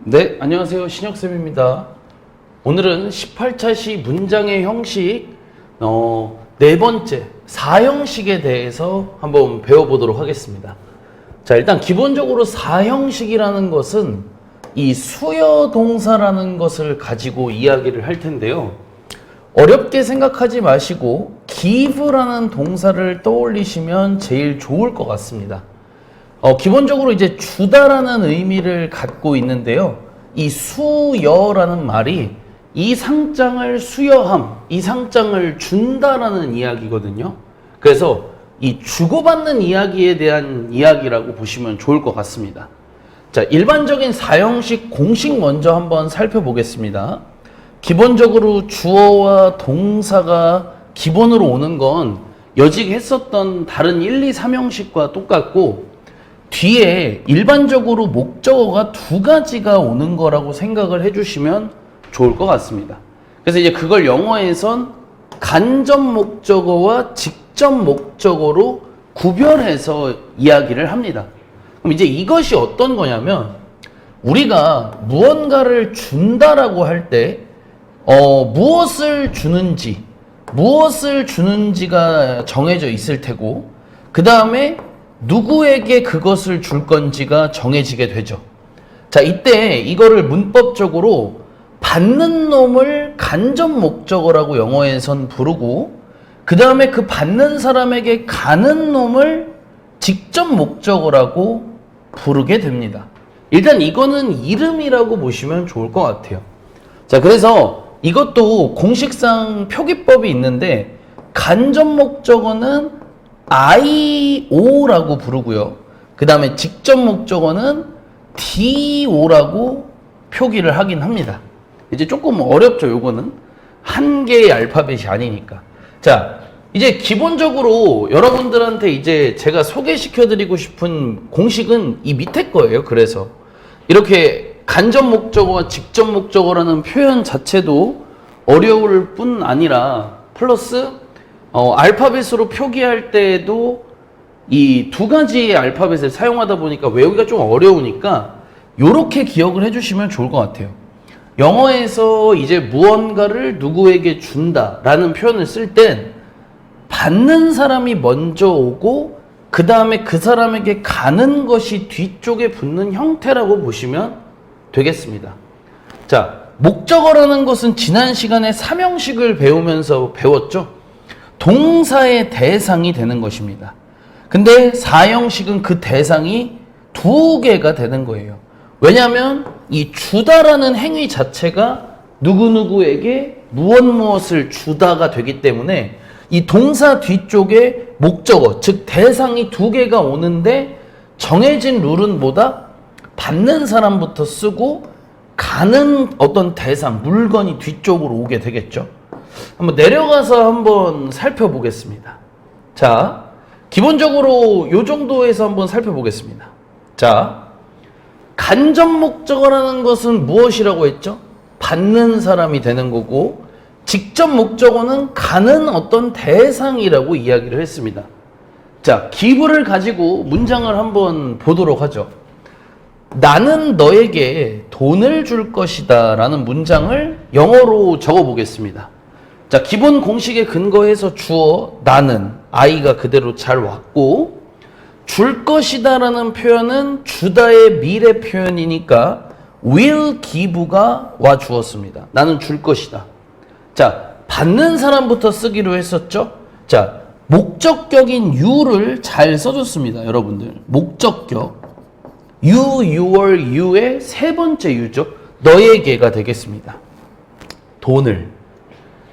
네, 안녕하세요. 신혁쌤입니다. 오늘은 18차 시 문장의 형식 네 번째 4형식에 대해서 한번 배워보도록 하겠습니다. 자, 일단 기본적으로 4형식이라는 것은 이 수여 동사라는 것을 가지고 이야기를 할 텐데요. 어렵게 생각하지 마시고 give라는 동사를 떠올리시면 제일 좋을 것 같습니다. 기본적으로 이제 주다라는 의미를 갖고 있는데요. 이 수여라는 말이 이 상장을 수여함, 이 상장을 준다라는 이야기거든요. 그래서 이 주고받는 이야기에 대한 이야기라고 보시면 좋을 것 같습니다. 자, 일반적인 4형식 공식 먼저 한번 살펴보겠습니다. 기본적으로 주어와 동사가 기본으로 오는 건 여직 했었던 다른 1, 2, 3형식과 똑같고 뒤에 일반적으로 목적어가 두 가지가 오는 거라고 생각을 해주시면 좋을 것 같습니다. 그래서 이제 그걸 영어에선 간접 목적어와 직접 목적어로 구별해서 이야기를 합니다. 그럼 이제 이것이 어떤 거냐면 우리가 무언가를 준다라고 할 때 무엇을 주는지가 정해져 있을 테고 그 다음에 누구에게 그것을 줄 건지가 정해지게 되죠. 자, 이때 이거를 문법적으로 받는 놈을 간접 목적어라고 영어에선 부르고 그 다음에 그 받는 사람에게 가는 놈을 직접 목적어라고 부르게 됩니다. 일단 이거는 이름이라고 보시면 좋을 것 같아요. 자, 그래서 이것도 공식상 표기법이 있는데 간접 목적어는 IO라고 부르고요. 그 다음에 직접 목적어는 DO라고 표기를 하긴 합니다. 이제 조금 어렵죠, 요거는. 한 개의 알파벳이 아니니까. 자, 이제 기본적으로 여러분들한테 이제 제가 소개시켜드리고 싶은 공식은 이 밑에 거예요. 그래서 이렇게 간접 목적어와 직접 목적어라는 표현 자체도 어려울 뿐 아니라 플러스 알파벳으로 표기할 때에도 이 두 가지의 알파벳을 사용하다 보니까 외우기가 좀 어려우니까 요렇게 기억을 해주시면 좋을 것 같아요. 영어에서 이제 무언가를 누구에게 준다라는 표현을 쓸 땐 받는 사람이 먼저 오고 그 다음에 그 사람에게 가는 것이 뒤쪽에 붙는 형태라고 보시면 되겠습니다. 자, 목적어라는 것은 지난 시간에 3형식을 배우면서 배웠죠. 동사의 대상이 되는 것입니다. 근데 4형식은 그 대상이 두 개가 되는 거예요. 왜냐하면 이 주다라는 행위 자체가 누구누구에게 무엇을 주다가 되기 때문에 이 동사 뒤쪽에 목적어, 즉 대상이 두 개가 오는데 정해진 룰은 뭐다? 받는 사람부터 쓰고 가는 어떤 대상, 물건이 뒤쪽으로 오게 되겠죠. 한번 내려가서 한번 살펴보겠습니다. 자, 기본적으로 요 정도에서 한번 살펴보겠습니다. 자, 간접 목적어라는 것은 무엇이라고 했죠? 받는 사람이 되는 거고 직접 목적어는 가는 어떤 대상이라고 이야기를 했습니다. 자, give를 가지고 문장을 한번 보도록 하죠. 나는 너에게 돈을 줄 것이다 라는 문장을 영어로 적어 보겠습니다. 자, 기본 공식에 근거해서 주어 나는 I가 그대로 잘 왔고 줄 것이다 라는 표현은 주다의 미래 표현이니까 will give가 와 주었습니다. 나는 줄 것이다. 자, 받는 사람부터 쓰기로 했었죠. 자, 목적격인 you를 잘 써줬습니다. 여러분들 목적격 you, your, you의 세 번째 you죠. 너에게가 되겠습니다. 돈을.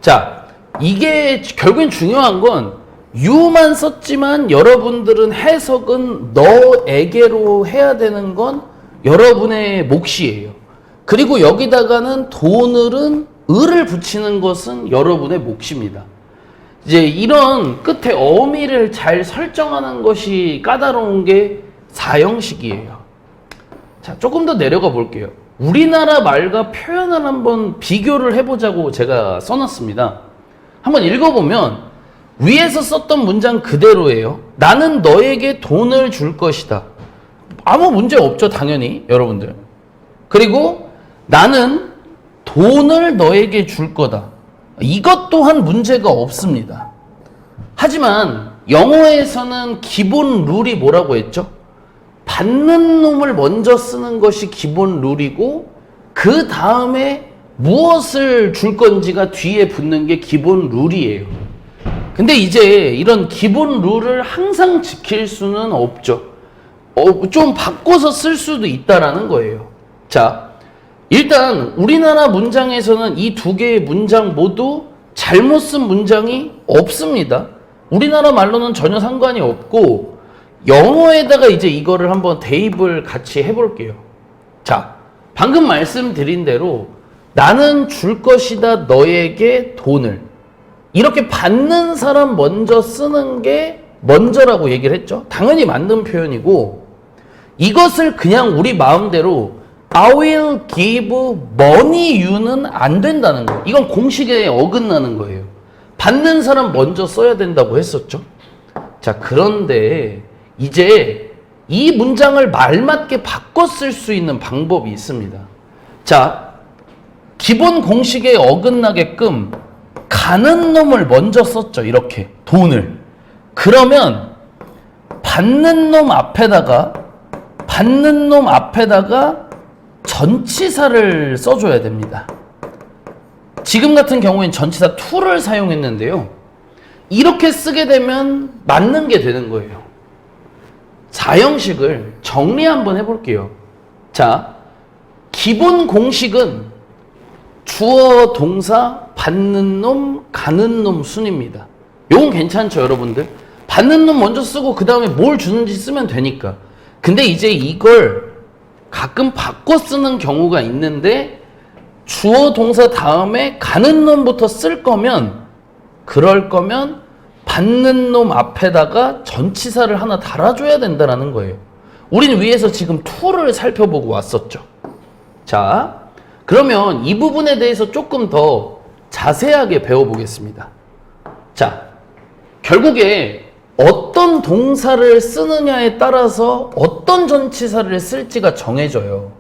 자, 이게 결국엔 중요한 건 you만 썼지만 여러분들은 해석은 너에게로 해야 되는 건 여러분의 몫이에요. 그리고 여기다가는 돈을은 을을 붙이는 것은 여러분의 몫입니다. 이제 이런 끝에 어미를 잘 설정하는 것이 까다로운 게 4형식이에요. 자, 조금 더 내려가 볼게요. 우리나라 말과 표현을 한번 비교를 해보자고 제가 써놨습니다. 한번 읽어보면 위에서 썼던 문장 그대로예요. 나는 너에게 돈을 줄 것이다. 아무 문제 없죠, 당연히 여러분들. 그리고 나는 돈을 너에게 줄 거다. 이것 또한 문제가 없습니다. 하지만 영어에서는 기본 룰이 뭐라고 했죠? 받는 놈을 먼저 쓰는 것이 기본 룰이고 그 다음에 무엇을 줄 건지가 뒤에 붙는 게 기본 룰이에요. 근데 이제 이런 기본 룰을 항상 지킬 수는 없죠. 좀 바꿔서 쓸 수도 있다라는 거예요. 자, 일단 우리나라 문장에서는 이 두 개의 문장 모두 잘못 쓴 문장이 없습니다. 우리나라 말로는 전혀 상관이 없고 영어에다가 이제 이거를 한번 대입을 같이 해볼게요. 자, 방금 말씀드린 대로 나는 줄 것이다 너에게 돈을, 이렇게 받는 사람 먼저 쓰는 게 먼저라고 얘기를 했죠. 당연히 맞는 표현이고, 이것을 그냥 우리 마음대로 I will give money you는 안 된다는 거예요. 이건 공식에 어긋나는 거예요. 받는 사람 먼저 써야 된다고 했었죠. 자, 그런데 이제 이 문장을 말맞게 바꿔 쓸 수 있는 방법이 있습니다. 자, 기본 공식에 어긋나게끔 가는 놈을 먼저 썼죠. 이렇게 돈을. 그러면 받는 놈 앞에다가 전치사를 써줘야 됩니다. 지금 같은 경우엔 전치사 to를 사용했는데요. 이렇게 쓰게 되면 맞는 게 되는 거예요. 4형식을 정리 한번 해볼게요. 자, 기본 공식은 주어, 동사, 받는 놈, 가는 놈 순입니다. 요건 괜찮죠, 여러분들? 받는 놈 먼저 쓰고 그 다음에 뭘 주는지 쓰면 되니까. 근데 이제 이걸 가끔 바꿔 쓰는 경우가 있는데 주어, 동사 다음에 가는 놈부터 쓸 거면, 그럴 거면 받는 놈 앞에다가 전치사를 하나 달아줘야 된다는 거예요. 우리는 위에서 지금 to를 살펴보고 왔었죠. 자, 그러면 이 부분에 대해서 조금 더 자세하게 배워보겠습니다. 자, 결국에 어떤 동사를 쓰느냐에 따라서 어떤 전치사를 쓸지가 정해져요.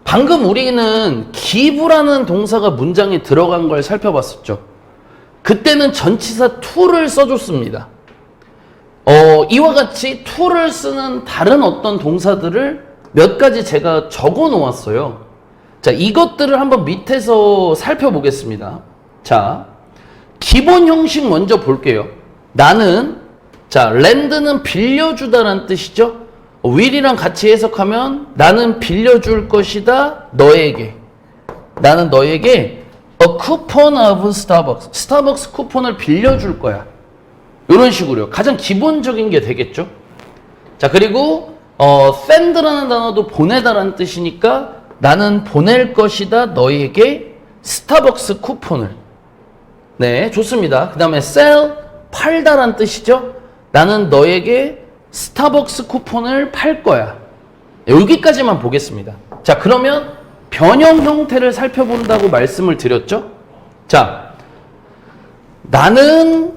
방금 우리는 give라는 동사가 문장에 들어간 걸 살펴봤었죠. 그때는 전치사 to를 써줬습니다. 이와 같이 to를 쓰는 다른 어떤 동사들을 몇 가지 제가 적어 놓았어요. 자, 이것들을 한번 밑에서 살펴보겠습니다. 자, 기본 형식 먼저 볼게요. 나는, 자, 렌드는 빌려주다라는 뜻이죠. will이랑 같이 해석하면 나는 빌려줄 것이다 너에게. 나는 너에게 a coupon of Starbucks. 스타벅스 쿠폰을 빌려줄 거야. 이런 식으로요. 가장 기본적인 게 되겠죠. 자, 그리고 send라는 단어도 보내다라는 뜻이니까 나는 보낼 것이다 너에게 스타벅스 쿠폰을. 네, 좋습니다. 그 다음에 sell, 팔다라는 뜻이죠. 나는 너에게 스타벅스 쿠폰을 팔 거야. 여기까지만 보겠습니다. 자, 그러면 변형 형태를 살펴본다고 말씀을 드렸죠. 자, 나는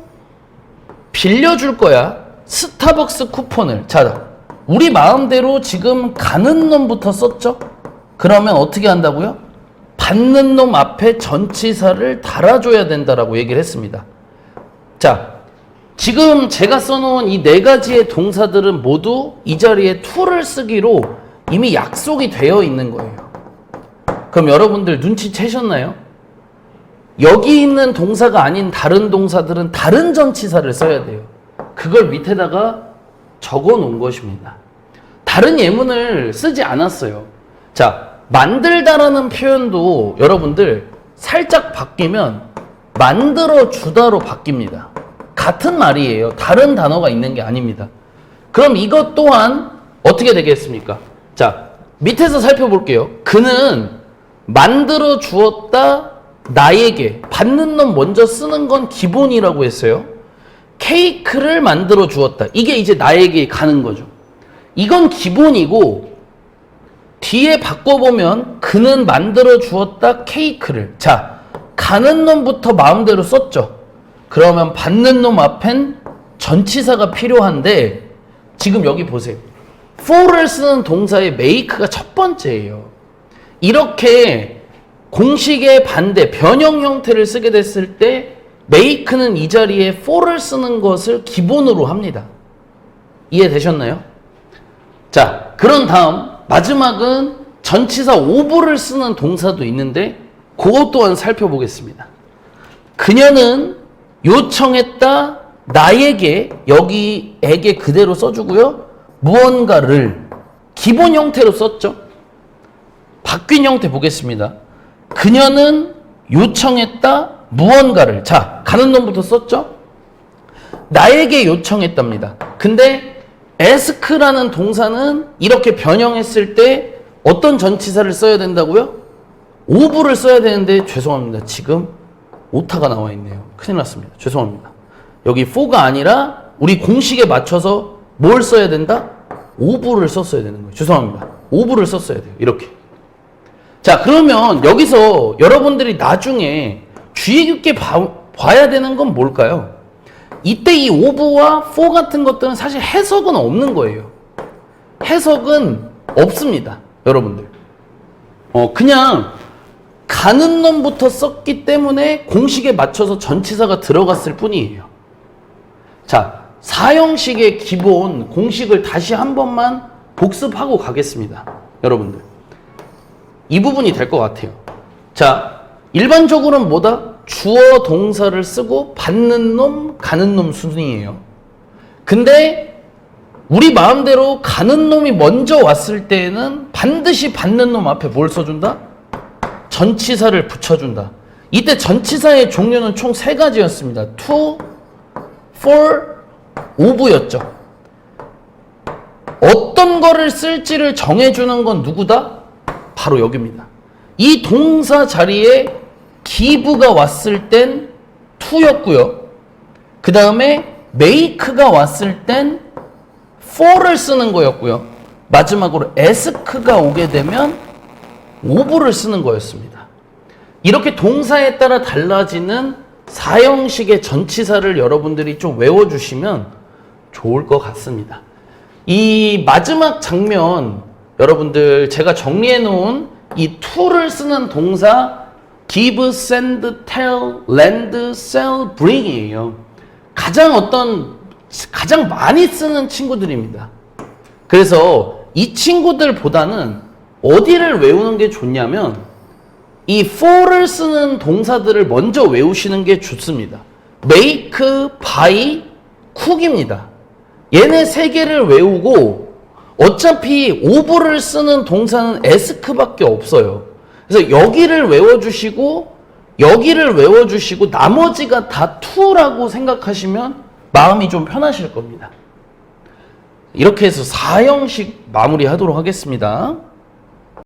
빌려줄 거야 스타벅스 쿠폰을. 자, 우리 마음대로 지금 가는 놈부터 썼죠. 그러면 어떻게 한다고요? 받는 놈 앞에 전치사를 달아줘야 된다라고 얘기를 했습니다. 자, 지금 제가 써놓은 이 네 가지의 동사들은 모두 이 자리에 to를 쓰기로 이미 약속이 되어 있는 거예요. 그럼 여러분들 눈치채셨나요? 여기 있는 동사가 아닌 다른 동사들은 다른 전치사를 써야 돼요. 그걸 밑에다가 적어 놓은 것입니다. 다른 예문을 쓰지 않았어요. 자, 만들다라는 표현도 여러분들 살짝 바뀌면 만들어 주다로 바뀝니다. 같은 말이에요. 다른 단어가 있는 게 아닙니다. 그럼 이것 또한 어떻게 되겠습니까? 자, 밑에서 살펴볼게요. 그는 만들어 주었다 나에게. 받는 놈 먼저 쓰는 건 기본이라고 했어요. 케이크를 만들어 주었다. 이게 이제 나에게 가는 거죠. 이건 기본이고 뒤에 바꿔보면 그는 만들어 주었다 케이크를. 자, 가는 놈부터 마음대로 썼죠. 그러면 받는 놈 앞엔 전치사가 필요한데 지금 여기 보세요. for를 쓰는 동사의 make가 첫 번째예요. 이렇게 공식의 반대, 변형 형태를 쓰게 됐을 때 make는 이 자리에 for를 쓰는 것을 기본으로 합니다. 이해되셨나요? 자, 그런 다음 마지막은 전치사 of를 쓰는 동사도 있는데 그것 또한 살펴보겠습니다. 그녀는 요청했다 나에게, 여기에게 그대로 써주고요. 무언가를 기본 형태로 썼죠. 바뀐 형태 보겠습니다. 그녀는 요청했다 무언가를. 자, 가는 놈부터 썼죠. 나에게 요청했답니다. 근데 ask라는 동사는 이렇게 변형했을 때 어떤 전치사를 써야 된다고요? of를 써야 되는데 죄송합니다. 지금 오타가 나와 있네요. 큰일 났습니다. 죄송합니다. 여기 for가 아니라 우리 공식에 맞춰서 뭘 써야 된다? of를 썼어야 되는 거예요. 죄송합니다. of를 썼어야 돼요. 이렇게. 자, 그러면 여기서 여러분들이 나중에 주의 깊게 봐야 되는 건 뭘까요? 이때 이 of와 for 같은 것들은 사실 해석은 없는 거예요. 해석은 없습니다. 여러분들. 그냥 가는 놈부터 썼기 때문에 공식에 맞춰서 전치사가 들어갔을 뿐이에요. 자, 사형식의 기본 공식을 다시 한 번만 복습하고 가겠습니다. 여러분들. 이 부분이 될 것 같아요. 자, 일반적으로는 뭐다? 주어 동사를 쓰고 받는 놈, 가는 놈 순이에요. 근데 우리 마음대로 가는 놈이 먼저 왔을 때에는 반드시 받는 놈 앞에 뭘 써준다? 전치사를 붙여준다. 이때 전치사의 종류는 총 3가지였습니다. to, for, of였죠. 어떤 거를 쓸지를 정해주는 건 누구다? 바로 여기입니다. 이 동사 자리에 give가 왔을 땐 to였고요. 그 다음에 make가 왔을 땐 for를 쓰는 거였고요. 마지막으로 ask가 오게 되면 of를 쓰는 거였습니다. 이렇게 동사에 따라 달라지는 사형식의 전치사를 여러분들이 좀 외워주시면 좋을 것 같습니다. 이 마지막 장면 여러분들 제가 정리해 놓은 이 to를 쓰는 동사 give, send, tell, lend, sell, bring이에요. 가장 많이 쓰는 친구들입니다. 그래서 이 친구들보다는 어디를 외우는 게 좋냐면 이 for를 쓰는 동사들을 먼저 외우시는 게 좋습니다. make, buy, cook입니다. 얘네 3개를 외우고 어차피 of를 쓰는 동사는 ask밖에 없어요. 그래서 여기를 외워주시고 여기를 외워주시고 나머지가 다 to라고 생각하시면 마음이 좀 편하실 겁니다. 이렇게 해서 4형식 마무리하도록 하겠습니다.